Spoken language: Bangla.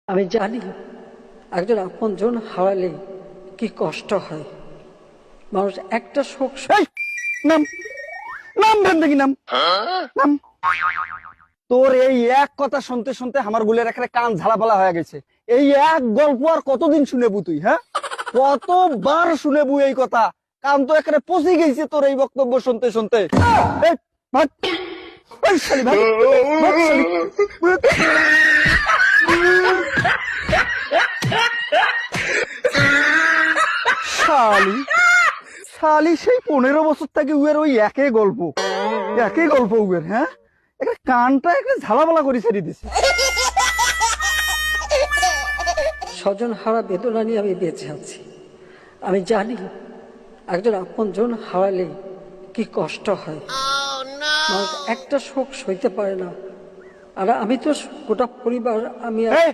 আমি জানি একজন আপনজন হারালে কি কষ্ট হয়। মানুষ একটা শোক এই, নাম নাম ভেন দেখি নাম নাম তোর এই এক কথা শুনতে শুনতে আমার গুলের এখানে কান ঝালাপালা হয়ে গেছে। এই এক গল্প আর কতদিন শুনেবু তুই? হ্যাঁ, কতবার শুনেবু এই কথা? কান তো এখানে পচে গেছে তোর এই বক্তব্য শুনতে শুনতে। এই, ভাগ। এই শালি, ভাগ। ভাগ শালি। শালি শালি সেই 15 বছর থেকে উয়ের ওই একই গল্প উয়ের। হ্যাঁ, এখানে কানটা এখানে ঝালাপালা করে ছেড়ে দিছে। স্বজন হারা বেদনা নিয়ে আমি বেঁচে আছি। আমি জানি একজন আপনজন হারালে কি কষ্ট হয়। মানুষ একটা শোক সইতে পারে না। আর আমি তো গোটা পরিবার, আমি এই,